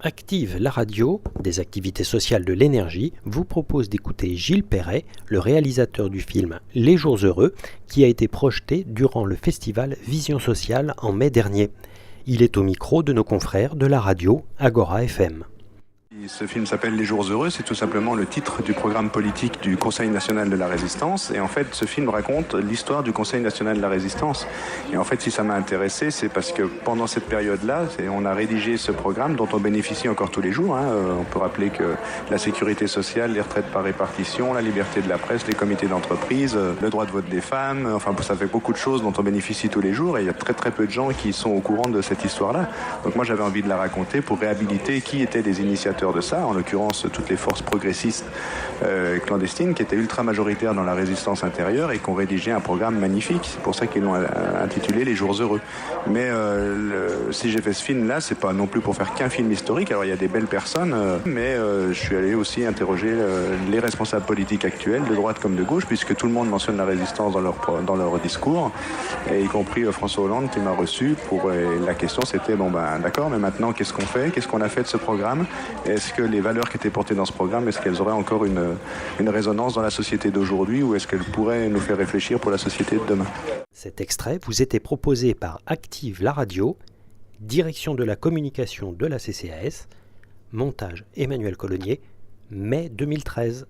Active la radio, des activités sociales de l'énergie, vous propose d'écouter Gilles Perret, le réalisateur du film Les Jours Heureux, qui a été projeté durant le festival Vision Sociale en mai dernier. Il est au micro de nos confrères de la radio Agora FM. Ce film s'appelle Les Jours Heureux, c'est tout simplement le titre du programme politique du Conseil national de la résistance. Et en fait, ce film raconte l'histoire du Conseil national de la résistance. Et en fait, si ça m'a intéressé, c'est parce que pendant cette période-là, on a rédigé ce programme dont on bénéficie encore tous les jours. On peut rappeler que la sécurité sociale, les retraites par répartition, la liberté de la presse, les comités d'entreprise, le droit de vote des femmes, enfin ça fait beaucoup de choses dont on bénéficie tous les jours. Et il y a très très peu de gens qui sont au courant de cette histoire-là. Donc moi, j'avais envie de la raconter pour réhabiliter qui étaient les initiateurs de ça, en l'occurrence toutes les forces progressistes clandestines qui étaient ultra majoritaires dans la résistance intérieure et qui ont rédigé un programme magnifique. C'est pour ça qu'ils l'ont intitulé Les Jours Heureux. Mais si j'ai fait ce film-là, c'est pas non plus pour faire qu'un film historique. Alors il y a des belles personnes, mais je suis allé aussi interroger les responsables politiques actuels, de droite comme de gauche, puisque tout le monde mentionne la résistance dans leur discours, et y compris François Hollande qui m'a reçu pour la question c'était d'accord, mais maintenant qu'est-ce qu'on fait, qu'est-ce qu'on a fait de ce programme, est-ce que les valeurs qui étaient portées dans ce programme, est-ce qu'elles auraient encore une résonance dans la société d'aujourd'hui, ou est-ce qu'elles pourraient nous faire réfléchir pour la société de demain? Cet extrait vous était proposé par Active la radio, direction de la communication de la CCAS, montage Emmanuel Colonnier, mai 2013.